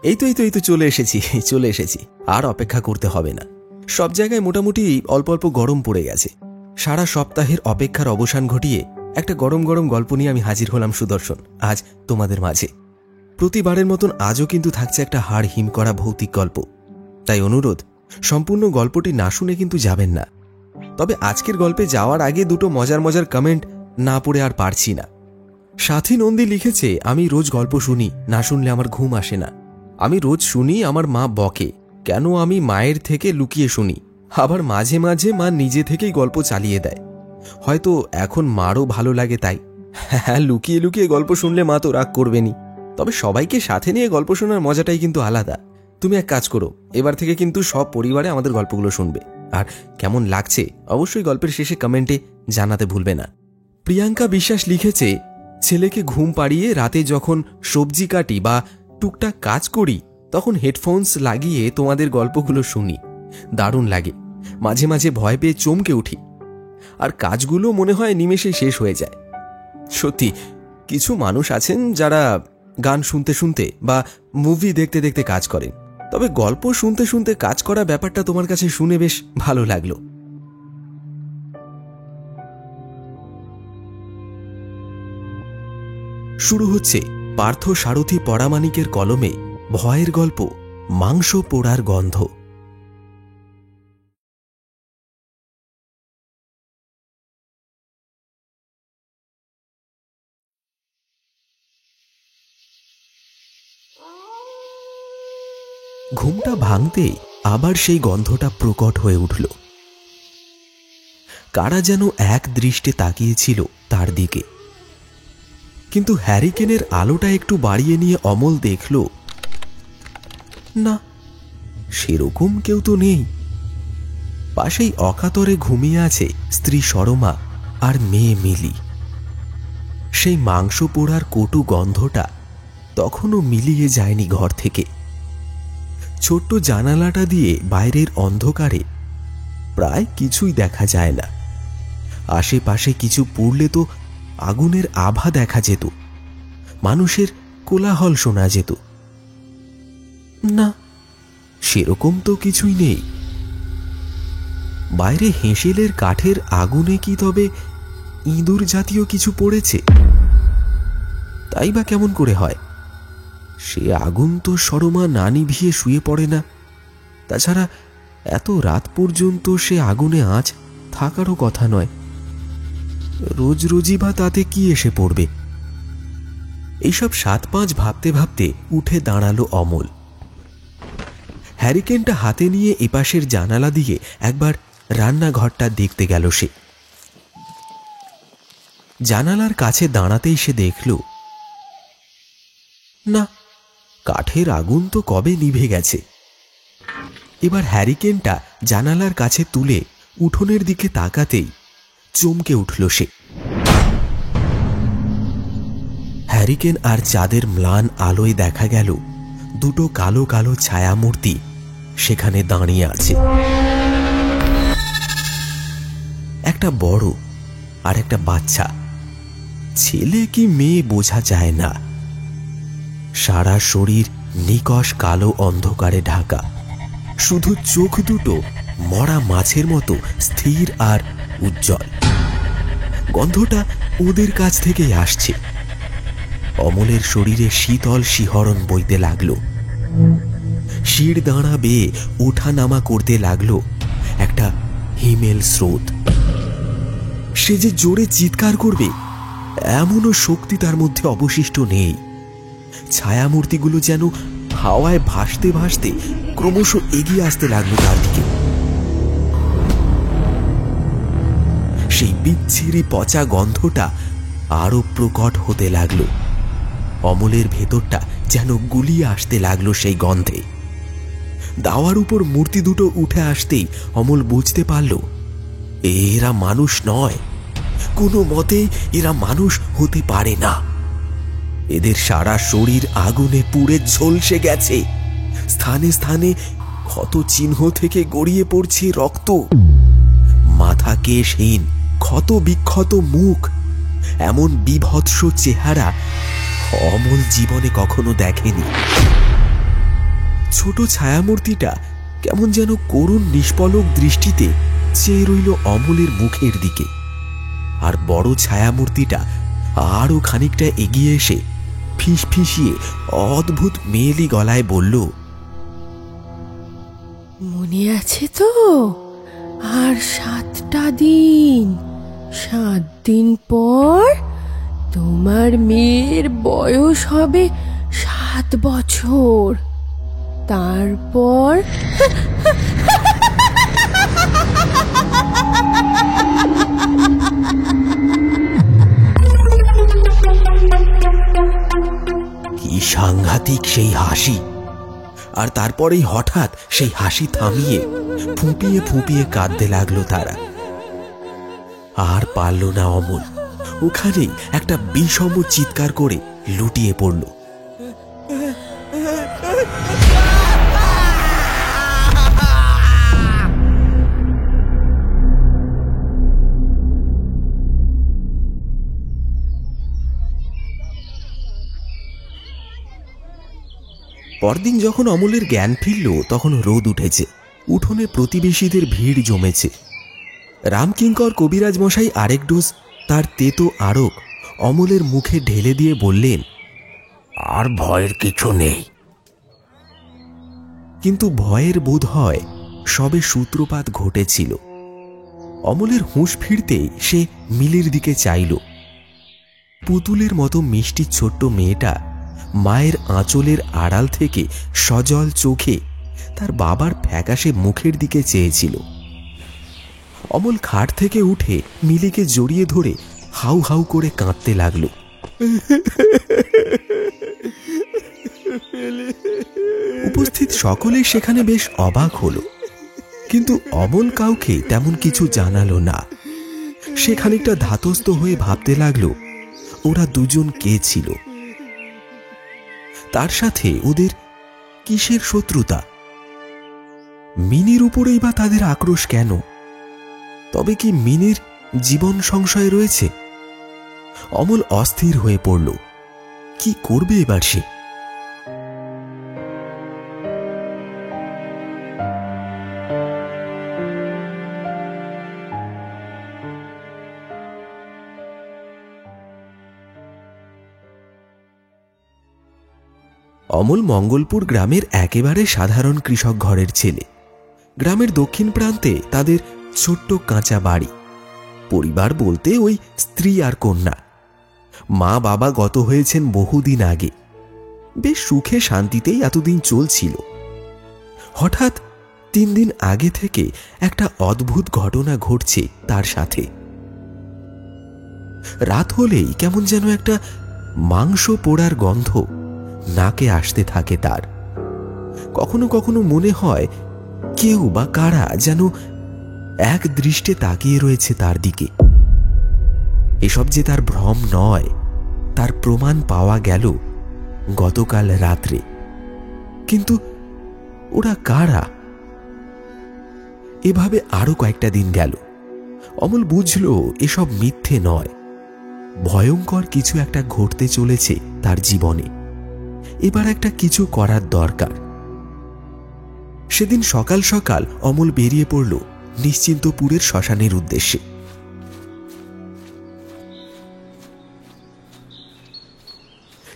এই তো চলে এসেছি। আর অপেক্ষা করতে হবে না। সব জায়গায় মোটামুটি অল্প অল্প গরম পড়ে গেছে। সারা সপ্তাহের অপেক্ষার অবসান ঘটিয়ে একটা গরম গরম গল্প নিয়ে আমি হাজির হলাম সুদর্শন, আজ তোমাদের মাঝে। প্রতিবারের মতন আজও কিন্তু থাকছে একটা হাড় হিম করা ভৌতিক গল্প। তাই অনুরোধ, সম্পূর্ণ গল্পটি না শুনে কিন্তু যাবেন না। তবে আজকের গল্পে যাওয়ার আগে দুটো মজার কমেন্ট না পড়ে আর পারছি না। সাথী নন্দী লিখেছে, আমি রোজ গল্প শুনি, না শুনলে আমার ঘুম আসে না। আমি রোজ শুনি, আমার মা বকে কেন আমি মায়ের থেকে লুকিয়ে শুনি। আবার মাঝে মাঝে মা নিজে থেকেই গল্প চালিয়ে দেয়। হয়তো এখন মারও ভালো লাগে তাই। হ্যাঁ, লুকিয়ে লুকিয়ে গল্প শুনলে মা তো রাগ করবেনি। তবে সবাইকে সাথে নিয়ে গল্প শোনার মজাটাই কিন্তু আলাদা। তুমি এক কাজ করো, এবার থেকে কিন্তু সব পরিবারে আমাদের গল্পগুলো শুনবে। আর কেমন লাগছে অবশ্যই গল্পের শেষে কমেন্টে জানাতে ভুলবে না। প্রিয়াঙ্কা বিশ্বাস লিখেছে, ছেলেকে ঘুম পাড়িয়ে রাতে যখন সবজি কাটি বা টুকটাক কাজ করি তখন হেডফোনস লাগিয়ে তোমাদের গল্পগুলো শুনি। দারুণ লাগে। মাঝে মাঝে ভয় পেয়ে চমকে উঠি, আর কাজগুলো মনে হয় নিমেষে শেষ হয়ে যায়। সত্যি, কিছু মানুষ আছেন যারা গান শুনতে শুনতে বা মুভি দেখতে দেখতে কাজ করেন। তবে গল্প শুনতে শুনতে কাজ করা ব্যাপারটা তোমার কাছে শুনে বেশ ভালো লাগলো। শুরু হচ্ছে পার্থ সারথী পরামানিকের কলমে ভয়ের গল্প মাংস পোড়ার গন্ধ। ঘুমটা ভাঙতে আবার সেই গন্ধটা প্রকট হয়ে উঠল। কারা যেন এক দৃষ্টে তাকিয়েছিল তার দিকে। কিন্তু হ্যারিকেনের আলোটা একটু বাড়িয়ে নিয়ে অমল দেখল, না, সেরকম কেউ তো নেই। পাশেই অকাতরে ঘুমিয়ে আছে স্ত্রী সরমা আর মেয়ে মিলি। সেই মাংস পোড়ার কটু গন্ধটা তখনও মিলিয়ে যায়নি ঘর থেকে। ছোট্ট জানালাটা দিয়ে বাইরের অন্ধকারে প্রায় কিছুই দেখা যায় না। আশেপাশে কিছু পড়লে তো আগুনের আভা দেখা যেত, মানুষের কোলাহল শোনা যেত। না, সেরকম তো কিছুই নেই। বাইরে হেঁসেলের কাঠের আগুনে কি তবে ইঁদুর জাতীয় কিছু পড়েছে? তাই বা কেমন করে হয়? সে আগুন তো সরমা না নিভিয়ে শুয়ে পড়ে না। তাছাড়া এত রাত পর্যন্ত সে আগুনে আঁচ থাকারও কথা নয়। রোজ রোজই বা তাতে কি এসে পড়বে? এইসব ৭-৫ ভাবতে ভাবতে উঠে দাঁড়ালো অমল। হ্যারিকেনটা হাতে নিয়ে এপাশের জানালা দিয়ে একবার রান্নাঘরটা দেখতে গেল সে। জানালার কাছে দাঁড়াতেই সে দেখল, না, কাঠের আগুন তো কবে নিভে গেছে। এবার হ্যারিকেনটা জানালার কাছে তুলে উঠোনের দিকে তাকাতেই চমকে উঠল সে। হ্যারিকেন আর চাঁদের ম্লান আলোয় দেখা গেল দুটো কালো কালো ছায়ামূর্তি সেখানে দাঁড়িয়ে আছে। একটা বড় আর একটা বাচ্চা। ছেলে কি মেয়ে বোঝা যায় না। সারা শরীর নিকষ কালো অন্ধকারে ঢাকা। শুধু চোখ দুটো মরা মাছের মতো স্থির আর উজ্জ্বল। গন্ধটা ওদের কাছ থেকেই আসছে। অমলের শরীরে শীতল শিহরণ বইতে লাগল। শির দাঁড়া বেয়ে ওঠা নামা করতে লাগলো একটা হিমেল স্রোত। সে যে জোরে চিৎকার করবে এমনও শক্তি তার মধ্যে অবশিষ্ট নেই। ছায়ামূর্তিগুলো যেন হাওয়ায় ভাসতে ভাসতে ক্রমশ এগিয়ে আসতে লাগলো তার দিকে। সেই বিচ্ছিরি পচা গন্ধটা আরো প্রকট হতে লাগলো। অমলের ভেতরটা যেন গুলিয়ে আসতে লাগলো সেই গন্ধে। দাওয়ার উপর মূর্তি দুটো উঠে আসতেই অমল বুঝতে পারল এরা মানুষ নয়, কোনো মতেই এরা মানুষ হতে পারে না। এদের সারা শরীর আগুনে পুড়ে ঝলসে গেছে। স্থানে স্থানে ক্ষত চিহ্ন থেকে গড়িয়ে পড়ছে রক্ত। মাথা কেশহীন, ক্ষত বিক্ষত মুখ। এমন বিভৎস চেহারা অমল জীবনে কখনো দেখেনি। ছোট ছায়ামূর্তিটা কেমন যেন করুণ নিষ্পলক দৃষ্টিতে চেয়ে রইল অমলের মুখের দিকে। আর বড় ছায়ামূর্তিটা আরো খানিকটা এগিয়ে এসে ফিসফিসিয়ে অদ্ভুত মেয়েলি গলায় বলল, মনে আছে তো? আর 7টা দিন, 7 দিন পর তোমার মেয়ের বয়স হবে 7 বছর। তারপর কি সাংঘাতিক সেই হাসি! আর তারপরেই হঠাৎ সেই হাসি থামিয়ে ফুঁপিয়ে ফুঁপিয়ে কাঁদতে লাগলো তারা। আর পারল না অমল, ওখানেই একটা বিষম চিৎকার করে লুটিয়ে পড়ল। পরদিন যখন অমলের জ্ঞান ফিরল তখন রোদ উঠেছে, উঠোনে প্রতিবেশীদের ভিড় জমেছে। রামকিঙ্কর কবিরাজ মশাই আরেক ডোজ তার তেতো আড়ক অমলের মুখে ঢেলে দিয়ে বললেন, আর ভয়ের কিছু নেই। কিন্তু ভয়ের বোধ হয় সবে সূত্রপাত ঘটেছিল। অমলের হুঁশ ফিরতেই সে মিলির দিকে চাইল। পুতুলের মতো মিষ্টি ছোট্ট মেয়েটা মায়ের আঁচলের আড়াল থেকে সজল চোখে তার বাবার ফ্যাকাশে মুখের দিকে চেয়েছিল। অমল খাট থেকে উঠে মিলিকে জড়িয়ে ধরে হাউ হাউ করে কাঁদতে লাগল। উপস্থিত সকলেই সেখানে বেশ অবাক হল, কিন্তু অমল কাউকে তেমন কিছু জানালো না। সে খানিকটা ধাতস্থ হয়ে ভাবতে লাগলো ওরা দুজন কে ছিল, তার সাথে ওদের কিসের শত্রুতা, মিনির উপরেই বা তাদের আক্রোশ কেন? তবে কি মিনির জীবন সংশয় রয়েছে? অমল অস্থির হয়ে পড়ল। কি করবে এবার সে? অমল মঙ্গলপুর গ্রামের একেবারে সাধারণ কৃষক ঘরের ছেলে। গ্রামের দক্ষিণ প্রান্তে তাদের ছোট্ট কাঁচা বাড়ি। পরিবার বলতে ওই স্ত্রী আর কন্যা। মা বাবা গত হয়েছেন বহুদিন আগে। বেশ সুখে শান্তিতেই এতদিন চলছিল। হঠাৎ 3 দিন আগে থেকে একটা অদ্ভুত ঘটনা ঘটছে তার সাথে। রাত হলেই কেমন যেন একটা মাংস পোড়ার গন্ধ নাকে আসতে থাকে তার। কখনো কখনো মনে হয় কেউ বা কারা যেন এক দৃষ্টে তাকিয়ে রয়েছে তার দিকে। এসব যে তার ভ্রম নয়, তার প্রমাণ পাওয়া গেল গতকাল রাত্রে। কিন্তু ওরা কারা? এভাবে আরো কয়েকটা দিন গেল। অমল বুঝল এসব মিথ্যে নয়, ভয়ঙ্কর কিছু একটা ঘটতে চলেছে তার জীবনে। এবার একটা কিছু করার দরকার। সেদিন সকাল সকাল অমল বেরিয়ে পড়ল নিশ্চিন্তপুরের শ্মশানের উদ্দেশ্যে।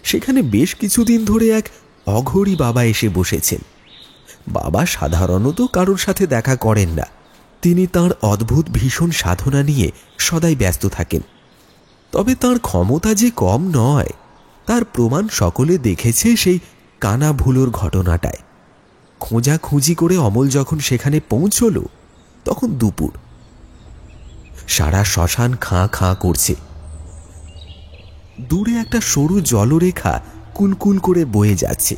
সেখানে বেশ কিছুদিন ধরে এক অঘরী বাবা এসে বসেছেন। বাবা সাধারণত কারোর সাথে দেখা করেন না। তিনি তাঁর অদ্ভুত ভীষণ সাধনা নিয়ে সদাই ব্যস্ত থাকেন। তবে তাঁর ক্ষমতা যে কম নয় তার প্রমাণ সকলে দেখেছে সেই কানা ভুলোর ঘটনাটায়। খোঁজাখুঁজি করে অমল যখন সেখানে পৌঁছল তখন দুপুর। সারা শ্মশান খাঁ খাঁ করছে। দূরে একটা সরু জলরেখা কুলকুল করে বয়ে যাচ্ছে।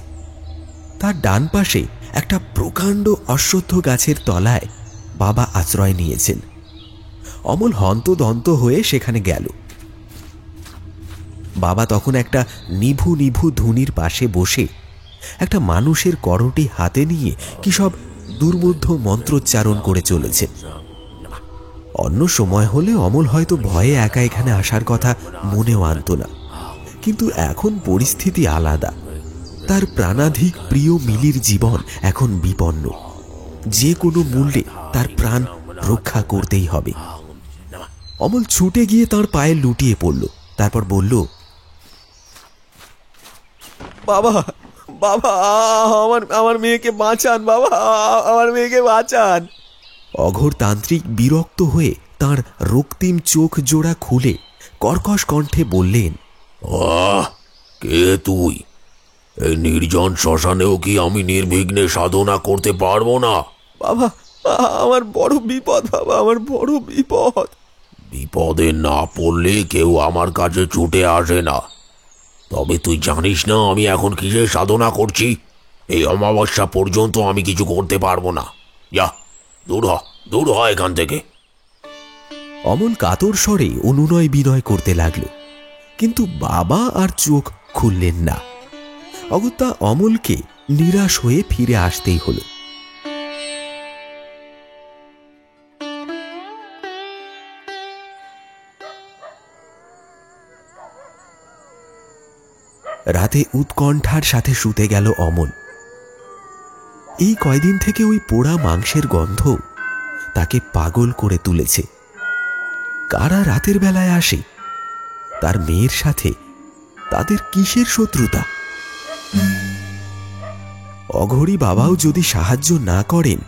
তার ডান পাশে একটা প্রকাণ্ড অশ্বত্থ গাছের তলায় বাবা আশ্রয় নিয়েছেন। অমল হন্তদন্ত হয়ে সেখানে গেল। বাবা তখন একটা নিভু নিভু ধুনির পাশে বসে একটা মানুষের করটি হাতে নিয়ে কি সব দুর্বোধ্য মন্ত্রোচ্চারণ করে চলেছে। অন্য সময় হলে অমল হয়তো ভয়ে একা এখানে আসার কথা মনেও আনত না, কিন্তু এখন পরিস্থিতি আলাদা। তার প্রাণাধিক প্রিয় মিলির জীবন এখন বিপন্ন। যে কোনো মূল্যে তার প্রাণ রক্ষা করতেই হবে। অমল ছুটে গিয়ে তার পায়ে লুটিয়ে পড়ল, তারপর বলল, বাবা বাবা, আমার মেয়েকে বাঁচান, বাবা আমার মেয়েকে বাঁচান। অঘোর তান্ত্রিক বিরক্ত হয়ে তার রক্তিম চোখ জোড়া খুলে কর্কশ কণ্ঠে বললেন, কে তুই? এই নির্জন শ্মশানেও কি আমি নির্বিঘ্নে সাধনা করতে পারবো না? বাবা আমার বড় বিপদ, বাবা আমার বড় বিপদ। বিপদে না পড়লে কেউ আমার কাছে ছুটে আসে না। তবে তুই জানিস না আমি এখন কিসের সাধনা করছি? এই অমাবস্যা পর্যন্ত আমি কিছু করতে পারবো না। যা, দূর হ এখান থেকে। অমল কাতর স্বরে অনুনয় বিনয় করতে লাগল, কিন্তু বাবা আর চোখ খুললেন না। অগত্যা অমলকে নিরাশ হয়ে ফিরে আসতেই হলো। রাতে উৎকণ্ঠার সাথে শুতে গেল অমল। এই কয়দিন থেকে ওই পোড়া মাংসের গন্ধ তাকে পাগল করে তুলেছে। কারা রাতের বেলায় আসে? তার মেয়ের সাথে তাদের কিসের শত্রুতা? অঘোরী বাবাও যদি সাহায্য না করেন,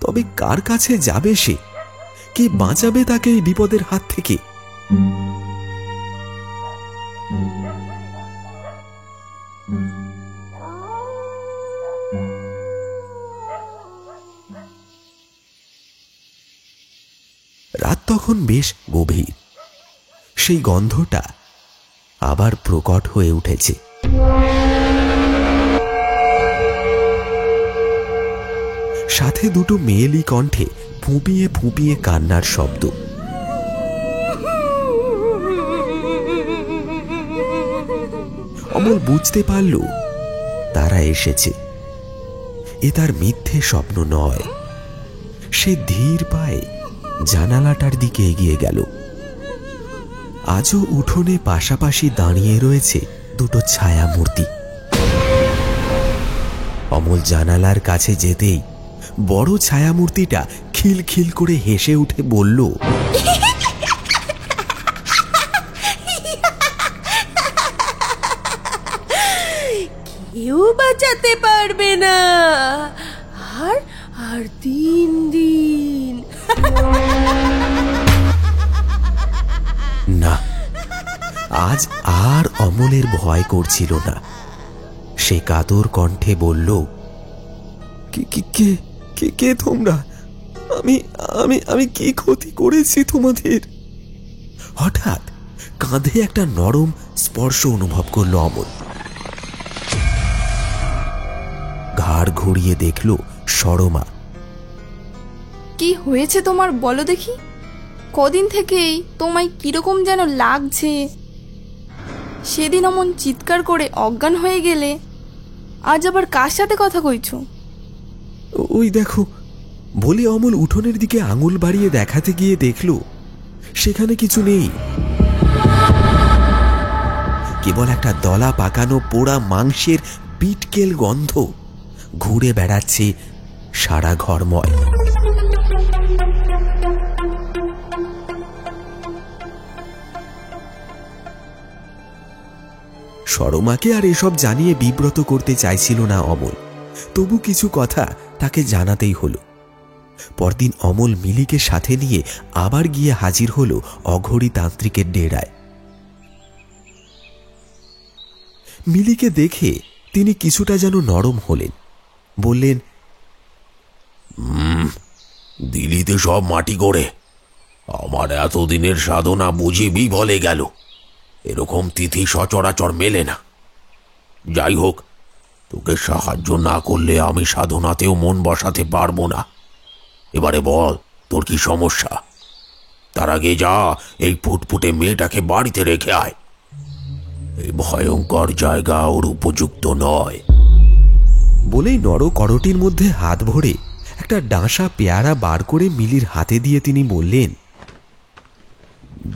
তবে কার কাছে যাবে সে? কে বাঁচাবে তাকে এই বিপদের হাত থেকে? রাত তখন বেশ গভীর। সেই গন্ধটা আবার প্রকট হয়ে উঠেছে। সাথে দুটো মেয়েলি কণ্ঠে ফুঁপিয়ে ফুঁপিয়ে কান্নার শব্দ। অমল বুঝতে পারল তারা এসেছে। এ তার মিথ্যে স্বপ্ন নয়। সে ধীর পায়ে জানালাটার দিকে এগিয়ে গেল। আজও উঠোনে পাশাপাশি দাঁড়িয়ে রয়েছে দুটো ছায়া মূর্তি। অমল জানালার কাছে যেতেই বড় ছায়ামূর্তিটা খিলখিল করে হেসে উঠে বলল, কেউ বাঁচাতে পারবে না। আর আর 3 দিন। না, আজ আর অমলের ভয় করছিল না। সে কাতর কণ্ঠে বলল, কে তোমরা? আমি কি ক্ষতি করেছি তোমাদের? হঠাৎ কাঁধে একটা নরম স্পর্শ অনুভব করল অমল। ঘাড় ঘুরিয়ে দেখল সরমা। কি হয়েছে তোমার, বলো দেখি? কদিন থেকেই তোমায় কিরকম যেন লাগছে। সেদিন অমন চিৎকার করে অজ্ঞান হয়ে গেলে, আজ আবার কার সাথে কথা কইছো? ওই দেখো বলে অমল উঠোনের দিকে আঙুল বাড়িয়ে দেখাতে গিয়ে দেখল সেখানে কিছু নেই। কেবল একটা দলা পাকানো পোড়া মাংসের পিটকেল গন্ধ ঘুরে বেড়াচ্ছে সারা ঘরময়। সরমাকে আর এসব জানিয়ে বিব্রত করতে চাইছিল না অমল, তবু কিছু কথা তাকে জানাতেই হলো। পরদিন অমল মিলিকে সাথে নিয়ে আবার গিয়ে হাজির হলো অঘোরী তান্ত্রিকের ডেরায়। মিলিকে দেখে তিনি কিছুটা যেন নরম হলেন। বললেন, দিল্লিতে সব মাটি করে আমার এতদিনের সাধনা বুঝি বিফলে গেল। এরকম তিথি সচরাচর মেলে না। যাই হোক, তোকে সাহায্য না করলে আমি সাধনাতেও মন বসাতে পারবো না। এবারে বল তোর কি সমস্যা? তার আগে যা, এই ফুটফুটে মেয়েটাকে বাড়িতে রেখে আয়। এই ভয়ঙ্কর জায়গা ওর উপযুক্ত নয়। বলেই নর করটির মধ্যে হাত ভরে একটা ডাঁসা পেয়ারা বার করে মিলির হাতে দিয়ে তিনি বললেন,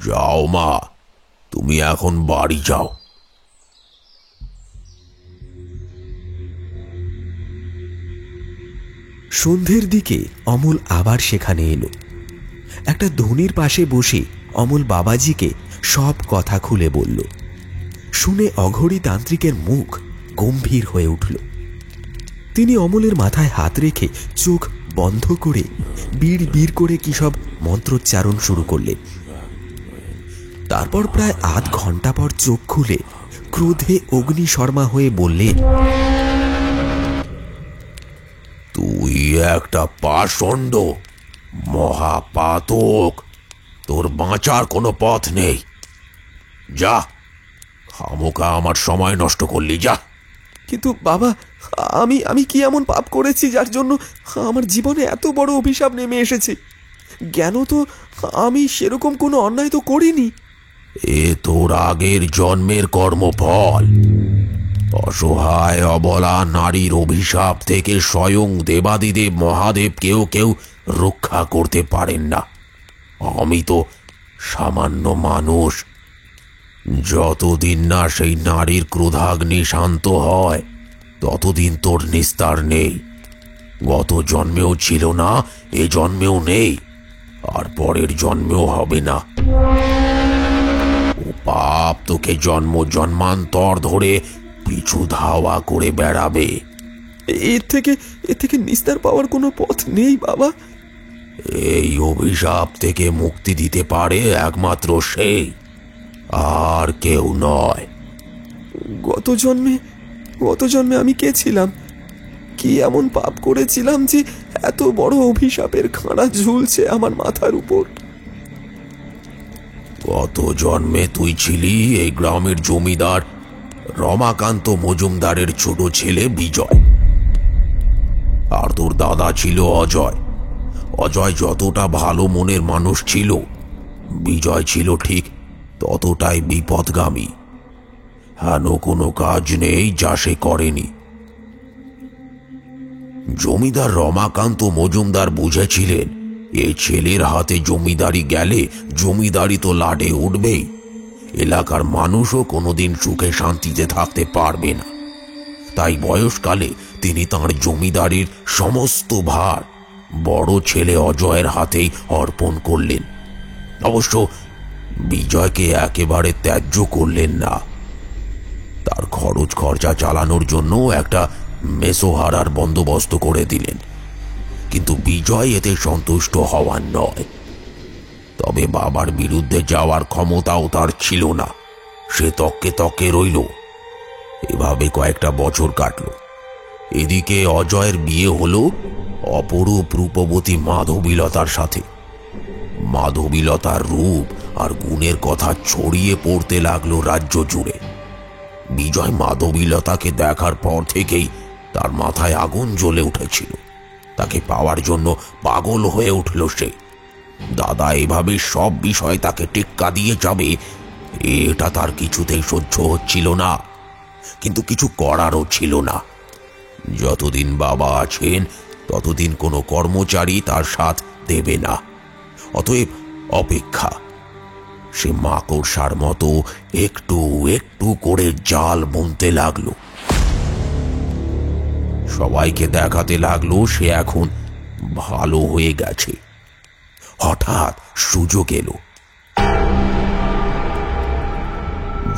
যাও মা, তুমি এখন বাড়ি যাও। সন্ধ্যের দিকে অমল আবার সেখানে এলো। একটা ধনির পাশে বসে অমল বাবাজিকে সব কথা খুলে বলল। শুনে অঘোরী তান্ত্রিকের মুখ গম্ভীর হয়ে উঠল। তিনি অমলের মাথায় হাত রেখে চোখ বন্ধ করে বিড় বিড় করে কি সব মন্ত্রোচ্চারণ শুরু করলেন। তারপর প্রায় আধ ঘন্টা পর চোখ খুলে ক্রোধে অগ্নিশর্মা হয়ে বললেন, তুই একটা পাষণ্ড, মহাপাতক, তোর বাঁচার কোনো পথ নেই। যা, খামোকা আমার সময় নষ্ট করলি, যা। কিন্তু বাবা, আমি কি এমন পাপ করেছি যার জন্য আমার জীবনে এত বড় অভিশাপ নেমে এসেছে? জ্ঞান তো আমি সেরকম কোনো অন্যায় তো করিনি। এ তোর আগের জন্মের কর্মফল। অসহায় অবলা নারীর অভিশাপ থেকে স্বয়ং দেবাদিদেব মহাদেব কেউ রক্ষা করতে পারেন না। আমি তো সামান্য মানুষ। যতদিন না সেই নারীর ক্রোধাগ্নি শান্ত হয় ততদিন তোর নিস্তার নেই। গত জন্মেও ছিল না, এ জন্মেও নেই, আর পরের জন্মেও হবে না। ও পাপ তোকে জন্ম জন্মান্তর ধরে পিছু ধাওয়া করে বেড়াবে। এর থেকে নিস্তার পাওয়ার কোনো পথ নেই বাবা? এই অভিশাপ থেকে মুক্তি দিতে পারে একমাত্র সেই, আর কেউ নয়। গত জন্মে আমি কে ছিলাম? কি এমন পাপ করেছিলাম যে এত বড় অভিশাপের খাঁড়া ঝুলছে আমার মাথার উপর? গত জন্মে তুই ছিলি এই গ্রামের জমিদার রমাকান্ত মজুমদারের ছোট ছেলে বিজয়, আর তোর দাদা ছিল অজয়। অজয় যতটা ভালো মনের মানুষ ছিল, বিজয় ছিল ঠিক ততটাই বিপদগামী। হেন কোনো কাজ নেই যা সে করেনি। জমিদার রমাকান্ত মজুমদার বুঝেছিলেন এই ছেলের হাতে জমিদারি গেলে জমিদারি তো লাডে উঠবেই, এলাকার মানুষও কোনোদিন সুখে শান্তিতে থাকতে পারবে না। তাই বয়সকালে তিনি তাঁর জমিদারির সমস্ত ভার বড় ছেলে অজয়ের হাতেই অর্পণ করলেন। অবশ্য বিজয়কে একেবারে ত্যায্য করলেন না। তার খরচ খরচা চালানোর জন্য একটা মেসোহারার বন্দোবস্ত করে দিলেন। কিন্তু বিজয় এতে সন্তুষ্ট হওয়ার নয়। তবে বাবার বিরুদ্ধে যাওয়ার ক্ষমতাও তার ছিল না। সে তককে রইল। এভাবে কয়েকটা বছর কাটল। এদিকে অজয়ের বিয়ে হলো অপরূপ রূপবতী মাধবীলতার সাথে। মাধবীলতার রূপ আর গুণের কথা ছড়িয়ে পড়তে লাগলো রাজ্য জুড়ে। বিজয় মাধবীলতাকে দেখার পর থেকেই তার মাথায় আগুন জ্বলে উঠেছিল। তাকে পাওয়ার জন্য পাগল হয়ে উঠল সে। দাদা এভাবে সব বিষয় তাকে টেক্কা দিয়ে যাবে, এটা তার কিছুতেই সহ্য হচ্ছিল না। কিন্তু কিছু করারও ছিল না। যতদিন বাবা আছেন ততদিন কোনো কর্মচারী তার সাথ দেবে না। অতএব অপেক্ষা। সে মাকড়সার মতো একটু একটু করে জাল বুনতে লাগলো। সবাইকে দেখাতে লাগলো সে এখন ভালো হয়ে গেছে। হঠাৎ সুযোগ এলো।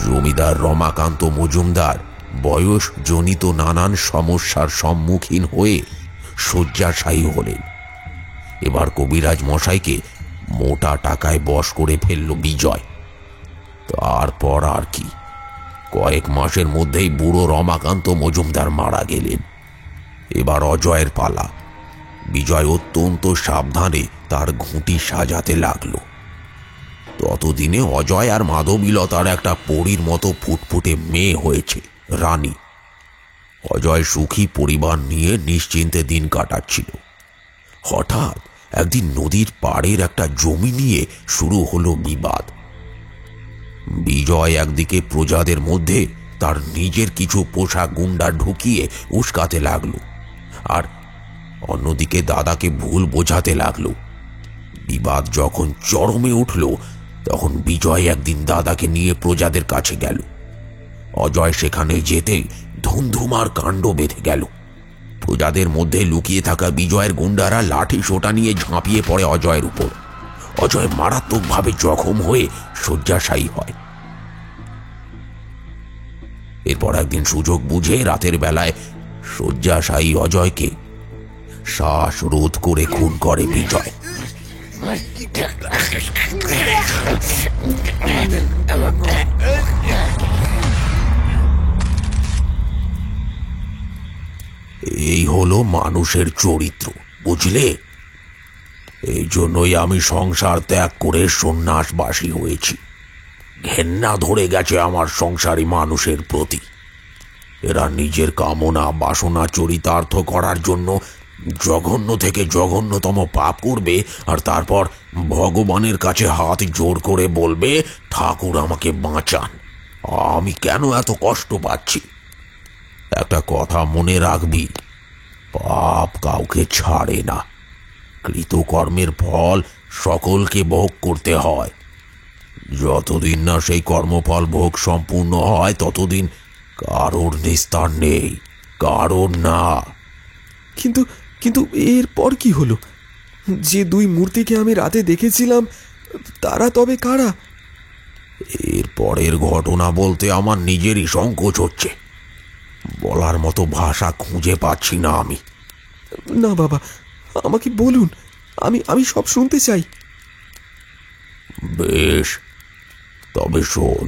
জমিদার রমাকান্ত মজুমদার বয়সজনিত নানান সমস্যার সম্মুখীন হয়ে শয্যাশায়ী হলেন। এবার কবিরাজ মশাইকে মোটা টাকায় বশ করে ফেলল বিজয়। তারপর আর কি, কয়েক মাসের মধ্যেই বুড়ো রমাকান্ত মজুমদার মারা গেলেন। এবার অজয়ের পালা। বিজয় অত্যন্ত সাবধানে তার ঘুঁটি সাজাতে লাগলো। ততদিনে অজয় আর মাধবীলতার একটা পরীর মতো ফুটফুটে মেয়ে হয়েছে, রানী। অজয় সুখী পরিবার নিয়ে নিশ্চিন্তে দিন কাটাচ্ছিল। হঠাৎ একদিন নদীর পাড়ের একটা জমি নিয়ে শুরু হলো বিবাদ। বিজয় একদিকে প্রজাদের মধ্যে তার নিজের কিছু পোষা গুন্ডা ঢুকিয়ে উস্কাতে লাগলো, আর অন্যদিকে দাদাকে ভুল বোঝাতে লাগলো। বিবাদ যখন চরমে উঠল তখন বিজয় একদিন দাদাকে নিয়ে প্রজাদের কাছে গেল। অজয় সেখানে যেতেই ধুমধুমার কাণ্ড বেঁধে গেল। যাদের মধ্যে লুকিয়ে থাকা বিজয়ের গুন্ডারা লাঠি সোটা নিয়ে ঝাঁপিয়ে পড়ে অজয়ের উপর। অজয় মারাত্মকভাবে জখম হয়ে শয্যাশায়ী হয়। এরপর একদিন সুযোগ বুঝে রাতের বেলায় শয্যাশায়ী অজয়কে শ্বাসরোধ করে খুন করে বিজয়। এই হলো মানুষের চরিত্র, বুঝলে? এই জন্যই আমি সংসার ত্যাগ করে সন্ন্যাসবাসী হয়েছি। ঘেন্না ধরে গেছে আমার সংসারী মানুষের প্রতি। এরা নিজের কামনা বাসনা চরিতার্থ করার জন্য জঘন্য থেকে জঘন্যতম পাপ করবে, আর তারপর ভগবানের কাছে হাত জোর করে বলবে, ঠাকুর আমাকে বাঁচান, আমি কেন এত কষ্ট পাচ্ছি। একটা কথা মনে রাখবি, পাপ কাউকে ছাড়ে না। কৃতকর্মের ফল সকলকে ভোগ করতে হয়। যতদিন না সেই কর্মফল ভোগ সম্পূর্ণ হয় ততদিন কারোর নিস্তার নেই, কারোর না। কিন্তু কিন্তু এরপর কি হলো? যে দুই মূর্তিকে আমি রাতে দেখেছিলাম তারা তবে কারা? এরপরের ঘটনা বলতে আমার নিজেরই সংকোচ হচ্ছে। বলার মতো ভাষা খুঁজে পাচ্ছি না আমি। না বাবা, আমাকে বলুন, আমি সব শুনতে চাই। বেশ, তবে শোন।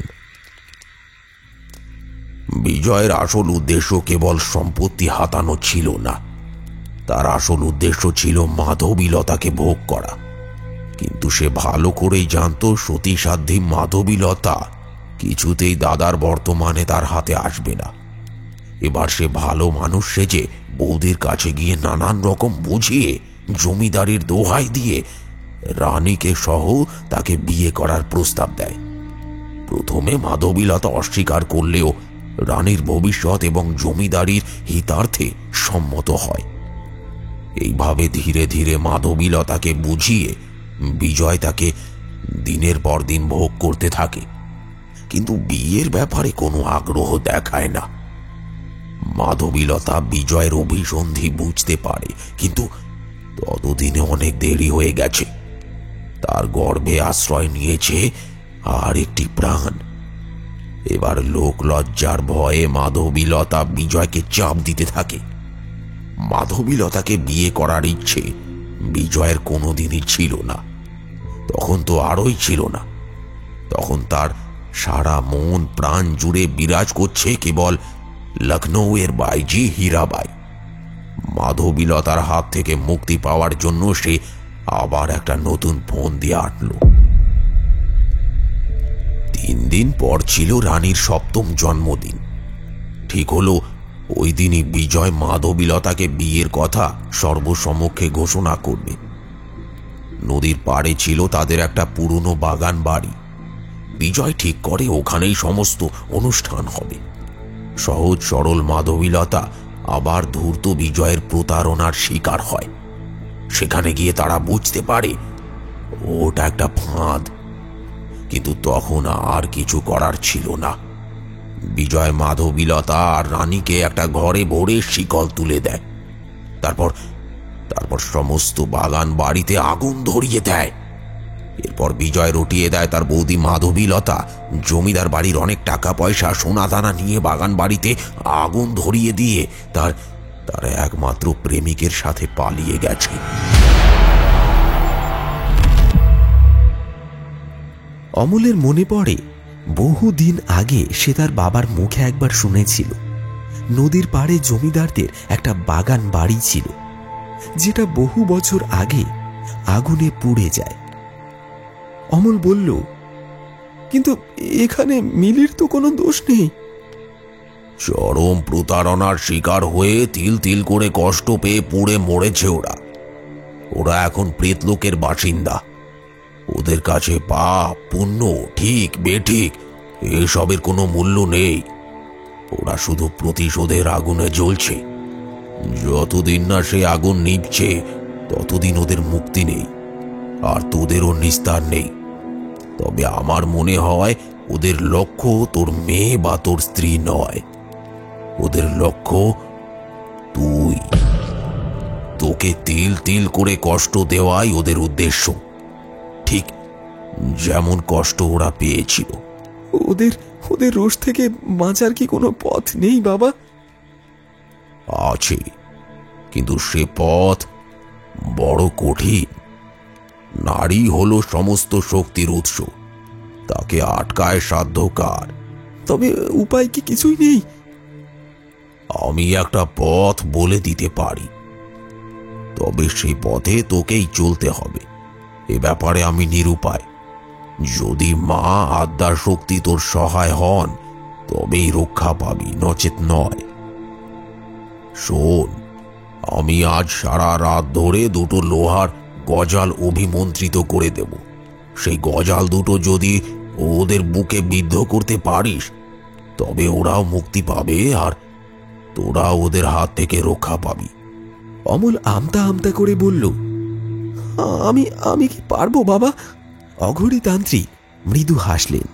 বিজয়ের আসল উদ্দেশ্য কেবল সম্পত্তি হাতানো ছিল না, তার আসল উদ্দেশ্য ছিল মাধবীলতাকে ভোগ করা। কিন্তু সে ভালো করেই জানতো সতীসাধ্যী মাধবীলতা কিছুতেই দাদার বর্তমানে তার হাতে আসবে না। এবার সে ভালো মানুষ সেজে বৌদির কাছে গিয়ে নানান রকম বুঝিয়ে জমিদারির দোহাই দিয়ে রানীকে সহ তাকে বিয়ে করার প্রস্তাব দেয়। প্রথমে মাধবীলতা অস্বীকার করলেও রানীর ভবিষ্যৎ এবং জমিদারির হিতার্থে সম্মত হয়। এইভাবে ধীরে ধীরে মাধবীলতাকে বুঝিয়ে বিজয় তাকে দিনের পর দিন ভোগ করতে থাকে, কিন্তু বিয়ের ব্যাপারে কোনো আগ্রহ দেখায় না। মাধবীলতা বিজয়ের অভিসন্ধি বুঝতে পারে, কিন্তু ততদিনে অনেক দেরি হয়ে গেছে। তার গর্ভে আশ্রয় নিয়েছে আর একটি প্রাণ। এবার লোক লজ্জার ভয়ে মাধবীলতা বিজয়কে চাপ দিতে থাকে। মাধবীলতাকে বিয়ে করার ইচ্ছে বিজয়ের কোনোদিনই ছিল না। তখন তো আরোই ছিল না। তখন তার সারা মন প্রাণ জুড়ে বিরাজ করছে কেবল লখনৌয়ের বাইজি হীরাবাই। মাধবীলতার হাত থেকে মুক্তি পাওয়ার জন্য সে আবার একটা নতুন ফোন দিয়ে আটল। 3 দিন পর ছিল রানীর 7ম জন্মদিন। ঠিক হলো ওই দিনই বিজয় মাধবীলতাকে বিয়ের কথা সর্বসমক্ষে ঘোষণা করবে। নদীর পাড়ে ছিল তাদের একটা পুরনো বাগান বাড়ি। বিজয় ঠিক করে ওখানেই সমস্ত অনুষ্ঠান হবে। সহজ সরল মাধবীলতা আবার ধূর্ত বিজয়ের প্রতারণার শিকার হয়। সেখানে গিয়ে তারা বুঝতে পারে ওটা একটা ফাঁদ। কিন্তু তখন আর কিছু করার ছিল না। বিজয় মাধবীলতা আর রানীকে একটা ঘরে ভরে শিকল তুলে দেয়। তারপর সমস্ত বাগান বাড়িতে আগুন ধরিয়ে দেয়। এরপর বিজয় রটিয়ে দেয় তার বৌদি মাধবীলতা জমিদার বাড়ির অনেক টাকা পয়সা সোনা দানা নিয়ে বাগান বাড়িতে আগুন ধরিয়ে দিয়ে তার একমাত্র প্রেমিকের সাথে পালিয়ে গেছে। অমলের মনে পড়ে বহুদিন আগে সে তার বাবার মুখে একবার শুনেছিল নদীর পাড়ে জমিদারদের একটা বাগান বাড়ি ছিল, যেটা বহু বছর আগে আগুনে পুড়ে যায়। অমল বলল, কিন্তু এখানে মিলির তো কোনো দোষ নেই। চরম প্রতারণার শিকার হয়ে তিল তিল করে কষ্ট পেয়ে পুড়ে মরেছে ওরা এখন প্রেতলোকের বাসিন্দা। ওদের কাছে পাপ পুণ্য ঠিক বেঠিক এসবের কোনো মূল্য নেই। ওরা শুধু প্রতিশোধের আগুনে জ্বলছে। যতদিন না সে আগুন নিভছে ততদিন ওদের মুক্তি নেই, আর তোদেরও নিস্তার নেই। তবে আমার মনে হয় ওদের লক্ষ্য তোর মেয়ে বা তোর স্ত্রী নয়, ওদের লক্ষ্য তুই। তোকে তিল তিল করে কষ্ট দেওয়াই ওদের উদ্দেশ্য, ঠিক যেমন কষ্ট ওরা পেয়েছিল। ওদের ওদের রোষ থেকে বাঁচার কি কোনো পথ নেই বাবা? আছে, কিন্তু সে পথ বড় কঠিন। নারী হলো সমস্ত শক্তির উৎস, তাকে আটকায় সাধ্য কার? তবে উপায় কি কিছুই নেই? আমি একটা পথ বলে দিতে পারি, তবে সেই পথে তোকেই চলতে হবে। এ ব্যাপারে আমি নিরুপায়। যদি মা আদ্যার শক্তি তোর সহায় হন তবেই রক্ষা পাবি, নচেত নয়। শোন, আমি আজ সারা রাত ধরে দুটো লোহার গজাল অভিমন্ত্রিত করে দেব। সেই গজাল দুটো যদি ওদের বুকে বিদ্ধ করতে পারিস তবে ওরাও মুক্তি পাবে, আর তোরা ওদের হাত থেকে রক্ষা পাবি। অমল আমতা আমতা করে বলল, আমি আমি কি পারবো বাবা? অঘরী তান্ত্রিক মৃদু হাসলেন।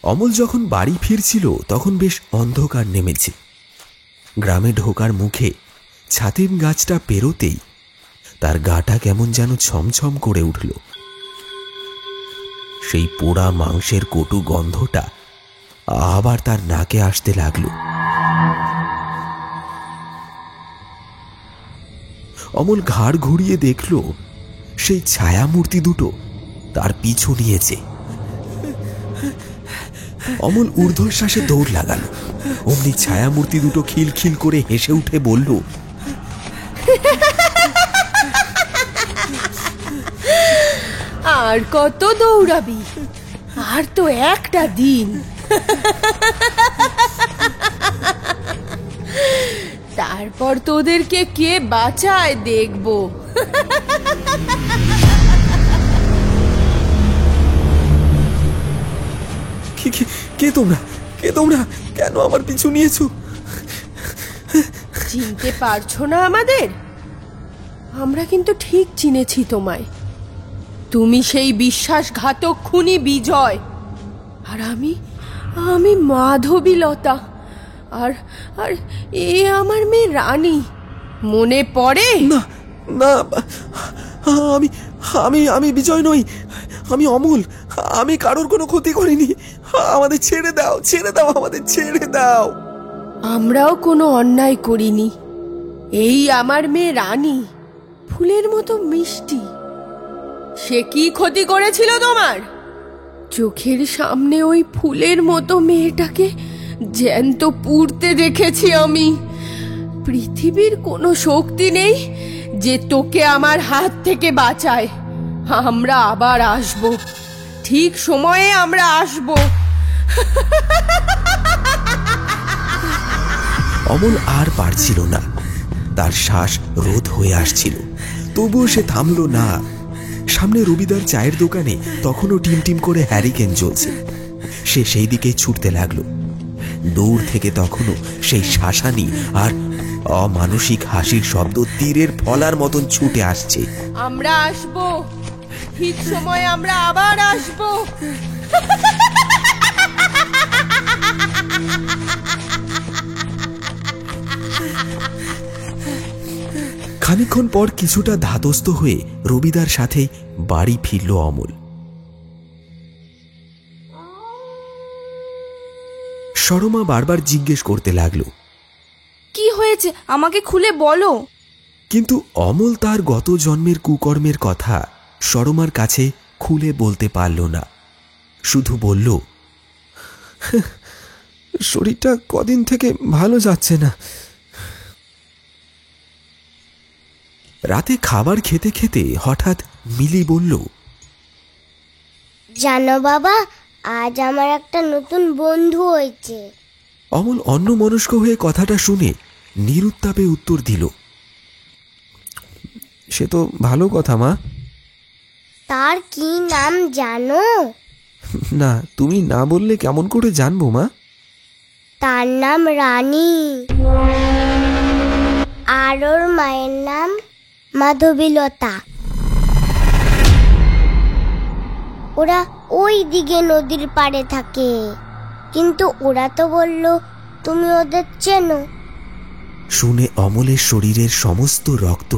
অমল যখন বাড়ি ফিরছিল তখন বেশ অন্ধকার নেমেছে। গ্রামে ঢোকার মুখে ছাতিম গাছটা পেরোতেই তার গাটা কেমন যেন ছমছম করে উঠল। সেই পোড়া মাংসের কটু গন্ধটা আবার তার নাকে আসতে লাগলো। অমল ঘাড় ঘুরিয়ে দেখল সেই ছায়ামূর্তি দুটো তার পিছু নিয়েছে। অমল ঊর্ধ্বশ্বাসে দৌড় লাগালো। অমনি ছায়ামূর্তি দুটো খিলখিল করে হেসে উঠে বলল, আর কত দৌড়াবি? আর তো একটা দিন, তারপর তোদেরকে কে বাঁচায় দেখবো। কে তোমরা? কে তোমরা? কেন আমার পিছু নিয়েছো? চিনতে পারছো না আমাদের? আমরা কিন্তু ঠিক চিনেছি তোমায়। তুমি সেই বিশ্বাসঘাতক খুনি বিজয়, আর আমি মাধবীলতা, আর আর এ আমার মেয়ে রানী। মনে পড়ে? না না, আমি আমি আমি বিজয় নই, আমি অমল। আমি কারোর কোনো ক্ষতি করিনি। আমাদের ছেড়ে দাও, ছেড়ে দাও, আমাদের ছেড়ে দাও। আমরাও কোনো অন্যায় করিনি। এই আমার মেয়ে রানী, ফুলের মতো মিষ্টি। সে কি ক্ষতি করেছিল তোমার? চোখের সামনে ওই ফুলের মতো মেয়েটাকে জ্যান্ত পুড়তে দেখেছি আমি। পৃথিবীর কোনো শক্তি নেই যে তোকে আমার হাত থেকে বাঁচায়। আমরা আবার আসব, ঠিক সময়ে আমরা আসব। অমল আর পারছিল না, তার শ্বাস রোধ হয়ে আসছিল। তবুও সে থামল না। সামনে রবিদার চায়ের দোকানে তখনও টিমটিম করে হ্যারিকেন জ্বলছে। সে সেই দিকেই ছুটতে লাগলো। দূর থেকে তখনও সেই শাসানি আর অমানসিক হাসির শব্দ তীরের ফলার মতন ছুটে আসছে। আমরা আসব, ঠিক সময় আমরা আবার আসব। খানিকক্ষণ পর কিছুটা ধাতস্থ হয়ে রবিদার সাথে বাড়ি ফিরল অমল। সরমা বারবার জিজ্ঞেস করতে লাগলো, কি হয়েছে আমাকে খুলে বলো। কিন্তু অমল তার গত জন্মের কুকর্মের কথা সরমার কাছে খুলে বলতে পারল না। শুধু বলল, শরীরটা কদিন থেকে ভালো যাচ্ছে না। রাতে খাবার খেতে খেতে হঠাৎ মিলি বলল, জানো বাবা, আজ আমার একটা নতুন বন্ধু হয়েছে। অমল অন্যমনস্ক হয়ে কথাটা শুনে নিরুত্তাপে উত্তর দিল, সে তো ভালো কথা মা। তার কি নাম জানো? না, তুমি না বললে কেমন করে জানবো মা? তার নাম রানী। আর ওর মায়ের নাম মাধবীলতা। ওরা ওই দিকে নদীর পাড়ে থাকে, কিন্তু ওরা তো বলল তুমি ওদের চেনো। শুনে অমলের শরীরের সমস্ত রক্ত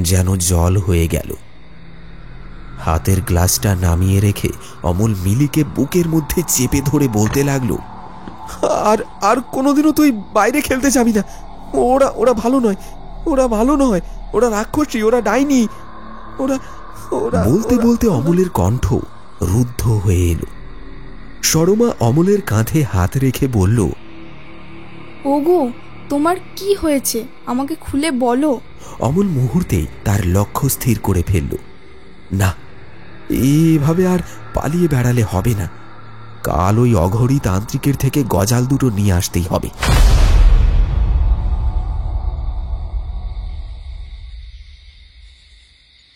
যেন জল হয়ে গেল। হাতের গ্লাসটা নামিয়ে রেখে অমল মিলিকে বুকের মধ্যে চেপে ধরে বলতে লাগলো, আর আর কোনোদিনও তুই বাইরে খেলতে যাবি না। ওরা ওরা ভালো নয়, ওরা ভালো নয়, ওরা রাক্ষসী, ওরা ডাইনি, ওরা ওরা। বলতে বলতে অমলের কণ্ঠ রুদ্ধ হয়ে এলো। সরমা অমলের কাঁধে হাত রেখে বলল, ওগো, তোমার কি হয়েছে আমাকে খুলে বলো। অমল মুহূর্তেই তার লক্ষ্য স্থির করে ফেলল। না, এভাবে আর পালিয়ে বেড়ালে হবে না। কাল ওই অঘরী তান্ত্রিকের থেকে গজাল দুটো নিয়ে আসতেই হবে।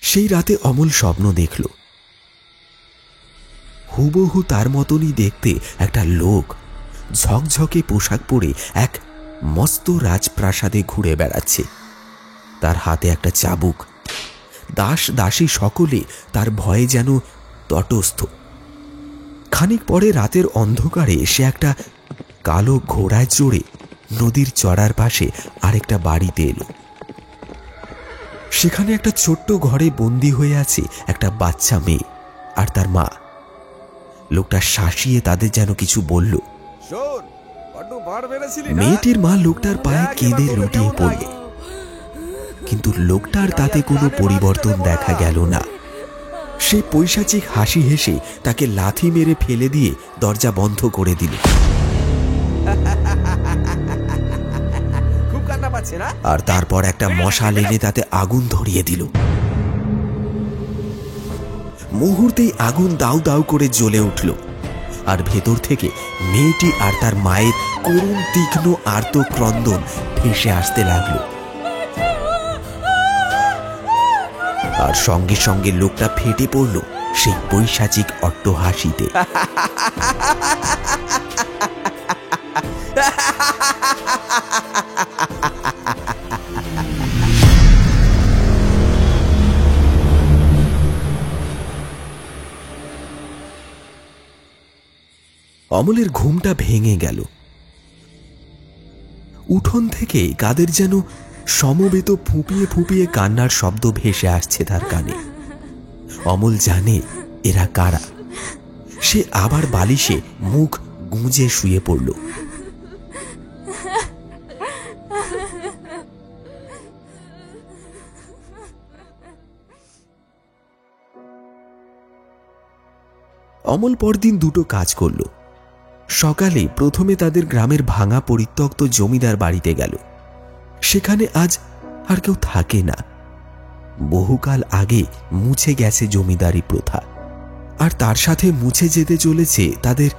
সেই রাতে অমল স্বপ্ন দেখল, হুবহু তার মতনই দেখতে একটা লোক ঝকঝকে পোশাক পরে এক মস্ত রাজপ্রাসাদে ঘুরে বেড়াচ্ছে। তার হাতে একটা চাবুক। দাস দাসী সকলে তার ভয়ে যেন তটস্থ। খানিক পরে রাতের অন্ধকারে সে একটা কালো ঘোড়ায় চড়ে নদীর চড়ার পাশে আরেকটা বাড়িতে এলো। সেখানে একটা ছোট্ট ঘরে বন্দি হয়ে আছে একটা বাচ্চা মেয়ে আর তার মা। লোকটা শাসিয়ে তাদের যেন কিছু বলল। মেয়েটির মা লোকটার পায়ে কেঁদে লুটিয়ে পড়ল, কিন্তু লোকটার তাতে কোনো পরিবর্তন দেখা গেল না। সে পৈশাচিক হাসি হেসে তাকে লাথি মেরে ফেলে দিয়ে দরজা বন্ধ করে দিল। আর তারপর একটা মশাল এনে তাতে আগুন ধরিয়ে দিল। মুহূর্তেই আগুন দাউ দাউ করে জ্বলে উঠল, আর ভেতর থেকে মেয়েটি আর তার মায়ের করুণ তীক্ষ্ণ আর্তক্রন্দন ভেসে আসতে লাগলো। আর সঙ্গে সঙ্গে লোকটা ফেটে পড়ল সেই পৈশাচিক অট্টহাসিতে। অমলের ঘুমটা ভেঙে গেল। উঠোন থেকে কাদের যেন সমবেত ফুঁপিয়ে ফুঁপিয়ে কান্নার শব্দ ভেসে আসছে তার কানে। অমল জানে এরা কারা। সে আবার বালিশে মুখ গুঁজে শুয়ে পড়ল। অমল পরদিন দুটো কাজ করল। সকালে প্রথমে তাদের গ্রামের ভাঙা পরিত্যক্ত জমিদার বাড়িতে গেল। সেখানে আজ আর কেউ থাকে না। বহুকাল আগে মুছে গেছে জমিদারি প্রথা, আর তার সাথে মুছে যেতে চলেছে তাদের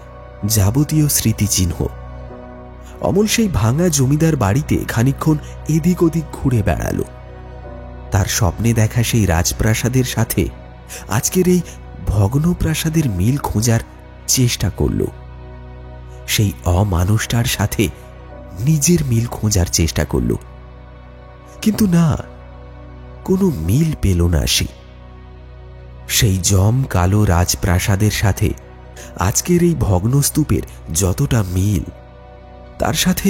যাবতীয় স্মৃতিচিহ্ন। অমল সেই ভাঙা জমিদার বাড়িতে খানিকক্ষণ এদিক ওদিক ঘুরে বেড়াল। তার স্বপ্নে দেখা সেই রাজপ্রাসাদের সাথে আজকের এই ভগ্ন প্রাসাদের মিল খোঁজার চেষ্টা করল। সেই অমানুষটার সাথে নিজের মিল খোঁজার চেষ্টা করল, কিন্তু না, কোনো মিল পেল না সে। সেই জম কালো রাজপ্রাসাদের সাথে আজকের এই ভগ্নস্তূপের যতটা মিল, তার সাথে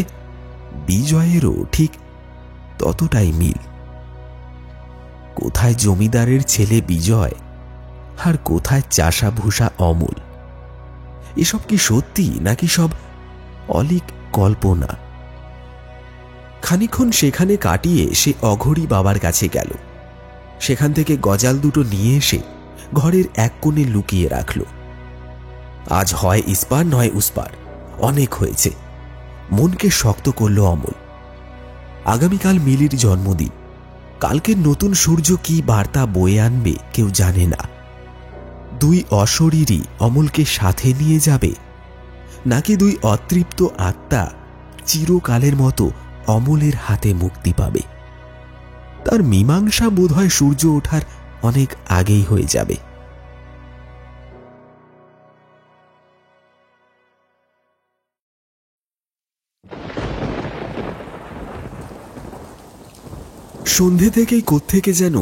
বিজয়েরও ঠিক ততটাই মিল। কোথায় জমিদারের ছেলে বিজয়, আর কোথায় চাষা ভূষা অমল? এসব কি সত্যি নাকি সব অলীক কল্পনা? খানিকক্ষণ সেখানে কাটিয়ে সে অঘরী বাবার কাছে গেল। সেখান থেকে গজাল দুটো নিয়ে এসে ঘরের এক কোণে লুকিয়ে রাখল। আজ হয় ইস্পার নয় উস্পার, অনেক হয়েছে। মনকে শক্ত করল অমল। আগামীকাল মিলির জন্মদিন। কালকের নতুন সূর্য কি বার্তা বয়ে আনবে কেউ জানে না। দুই অশরীরই অমলকে সাথে নিয়ে যাবে, নাকি দুই অতৃপ্ত আত্মা চিরকালের মতো অমলের হাতে মুক্তি পাবে? তার মীমাংসা বোধহয় সূর্য ওঠার অনেক আগেই হয়ে যাবে। সন্ধে থেকেই কোত্থেকে যেন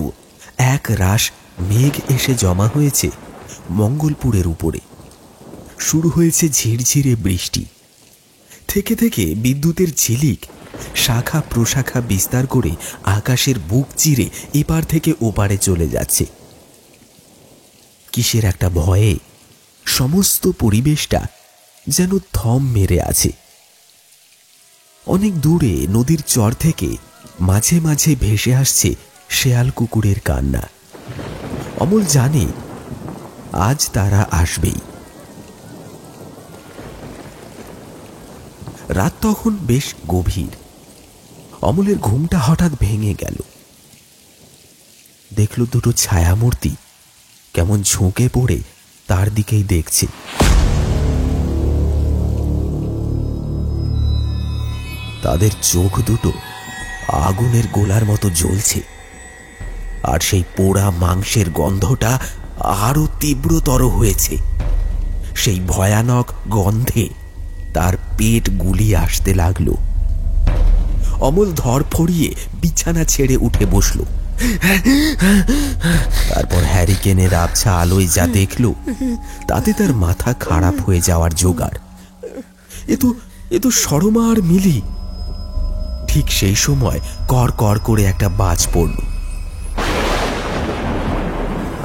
এক রাশ মেঘ এসে জমা হয়েছে মঙ্গলপুরের উপরে। শুরু হয়েছে ঝিরঝিরে বৃষ্টি। থেকে থেকে বিদ্যুতের ঝিলিক শাখা প্রশাখা বিস্তার করে আকাশের বুক চিরে এপার থেকে ওপারে চলে যাচ্ছে। কিসের একটা ভয়ে সমস্ত পরিবেশটা যেন থম মেরে আছে। অনেক দূরে নদীর চর থেকে মাঝে মাঝে ভেসে আসছে শেয়াল কুকুরের কান্না। অমল জানে আজ তারা আসবেই। রাত তখন বেশ গভীর। অমলের ঘুমটা হঠাৎ ভেঙে গেল। দেখল দুটো ছায়ামূর্তি কেমন ঝুঁকে পড়ে তার দিকেই দেখছে। তাদের চোখ দুটো আগুনের গোলার মতো জ্বলছে, আর সেই পোড়া মাংসের গন্ধটা আরো তীব্রতর হয়েছে। সেই ভয়ানক গন্ধে তার পেট গুলিয়ে আসতে লাগলো। অমল ধরফড়িয়ে বিছানা ছেড়ে উঠে বসল। তারপর হ্যারিকেনের আবছা আলোয় যা দেখল তাতে তার মাথা খারাপ হয়ে যাওয়ার জোগাড়। এ তো সরমা আর মিলি। ঠিক সেই সময় কর কর করে একটা বাজ পড়ল,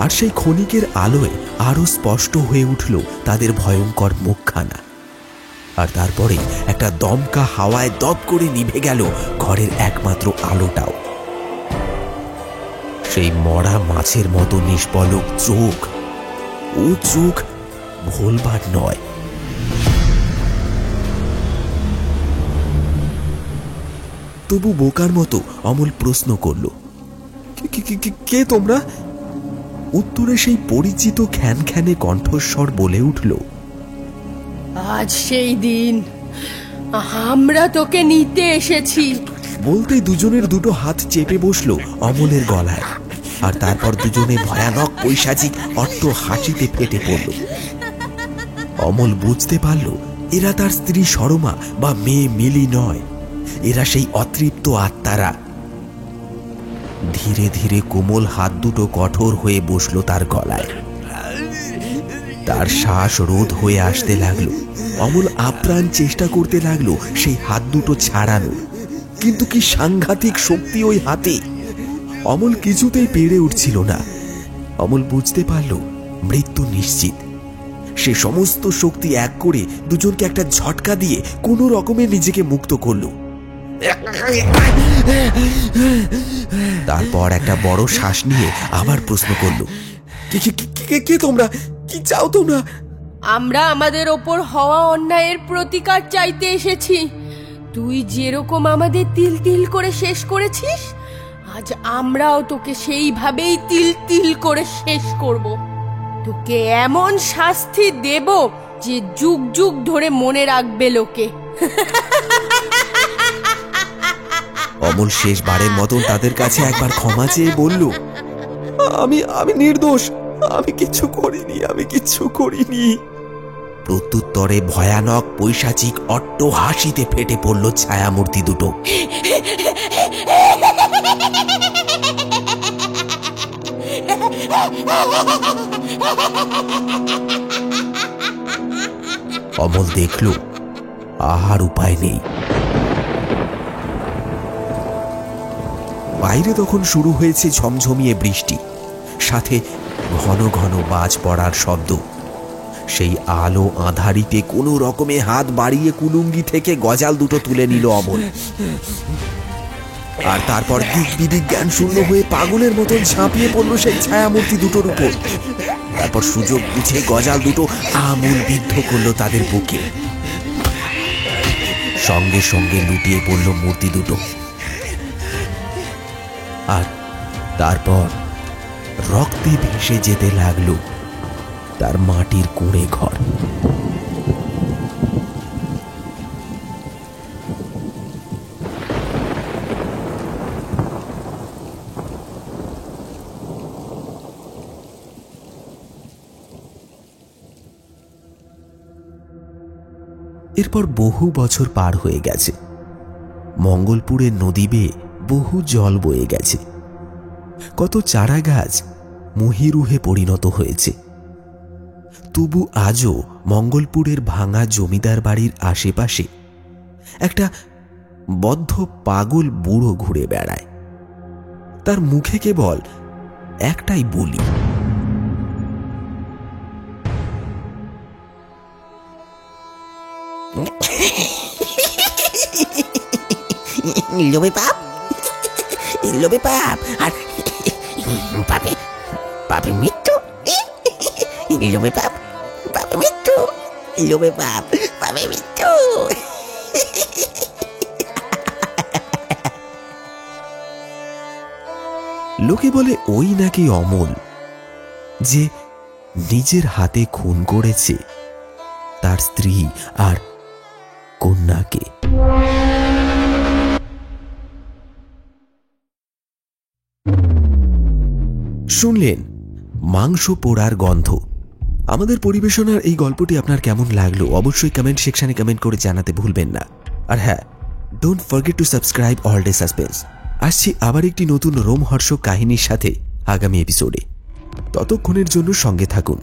আর সেই ক্ষণিকের আলোয় আরো স্পষ্ট হয়ে উঠল তাদের ভয়ঙ্কর মুখখানা। আর তারপরে একটা দমকা হাওয়ায় দপ করে নিভে গেল ঘরের একমাত্র আলোটাও। সেই মরা মাছের মতো নিষ্পলক চোখ, ও চোখ ভোলবার নয়। তবু বোকার মতো অমল প্রশ্ন করল, কে তোমরা? উত্তরে সেই পরিচিত খ্যানখ্যানে কণ্ঠস্বর বলে উঠল, আজ সেই দিন, আমরা তোকে নিতে এসেছি। বলতেই দুজনের দুটো হাত চেপে বসলো অমলের গলায়, আর তারপর দুজনে ভয়ানক পৈশাচিক অট্ট হাসিতে ফেটে পড়ল। অমল বুঝতে পারল এরা তার স্ত্রী সরমা বা মেয়ে মিলি নয়, এরা সেই অতৃপ্ত আত্মারা। ধীরে ধীরে কোমল হাত দুটো কঠোর হয়ে বসলো তার গলায়। তার শ্বাস রোধ হয়ে আসতে লাগলো। অমল আপ্রাণ চেষ্টা করতে লাগলো সেই হাত দুটো ছাড়ানো, কিন্তু কি সাংঘাতিক শক্তি ওই হাতে! অমল কিছুতেই পেরে উঠছিল না। অমল বুঝতে পারল মৃত্যু নিশ্চিত। সে সমস্ত শক্তি এক করে দুজনকে একটা ঝটকা দিয়ে কোনো রকমে নিজেকে মুক্ত করল। তারপর একটা বড় শ্বাস নিয়ে আবার প্রশ্ন করল, কে তোমরা? কি চাও তোমরা? আমরা আমাদের ওপর হওয়া অন্যায়ের প্রতিকার চাইতে এসেছি। তুই যেরকম আমাদের তিল তিল করে শেষ করেছিস, আজ আমরাও তোকে সেইভাবেই তিল তিল করে শেষ করব। তোকে এমন শাস্তি দেব যে যুগ যুগ ধরে মনে রাখবে লোকে। অমল শেষবারের মতন তাদের কাছে একবার ক্ষমা চেয়ে বলল, আমি নির্দোষ, আমি কিচ্ছু করিনি। প্রত্যুত্তরে ভয়ানক পৈশাচিক অট্ট হাসিতে ফেটে পড়ল ছায়ামূর্তি দুটো। অমল দেখল আর উপায় নেই। বাইরে তখন শুরু হয়েছে ঝমঝমিয়ে বৃষ্টি, সাথে ঘন ঘন বাজ পড়ার শব্দ। সেই আলো আঁধারিতে কোনো রকমে হাত বাড়িয়ে কুলুঙ্গি থেকে গজাল দুটো তুলে নিল অমল, আর তারপর দিক বিদিক জ্ঞান শূন্য হয়ে পাগলের মতন ঝাঁপিয়ে পড়ল সেই ছায়ামূর্তি দুটোর উপর। তারপর সুযোগ বুঝে গজাল দুটো আমূল বিদ্ধ করলো তাদের বুকে। সঙ্গে সঙ্গে লুটিয়ে পড়ল মূর্তি দুটো, আর তারপর রক্তে ভেসে যেতে লাগলো তার মাটির কুঁড়ে ঘর। এরপর বহু বছর পার হয়ে গেছে। মঙ্গলপুরের নদী বেয়ে বহু জল বয়ে গেছে, কত চারা গাছ মহিরুহে পরিণত হয়েছে। তবু আজও মঙ্গলপুরের ভাঙা জমিদার বাড়ির আশেপাশে একটা বদ্ধ পাগল বুড়ো ঘুরে বেড়ায়। তার মুখে কেবল একটাই বুলি, লোভে পাপ, লোভে পাপ, আর পাপে পাপে মৃত্যু। লোভে পাপ, পাপে মৃত্যু, লোভে পাপ, পাপে মৃত্যু। লোকে বলে ওই নাকি অমল, যে নিজের হাতে খুন করেছে তার স্ত্রী আর কন্যাকে। শুনলেন মাংস পোড়ার গন্ধ। আমাদের পরিবেশনার এই গল্পটি আপনার কেমন লাগলো অবশ্যই কমেন্ট সেকশনে কমেন্ট করে জানাতে ভুলবেন না। আর হ্যাঁ, don't forget to subscribe all day suspense. আসছি আবার একটি নতুন রোমহর্ষক কাহিনীর সাথে আগামী এপিসোডে। ততক্ষণের জন্য সঙ্গে থাকুন।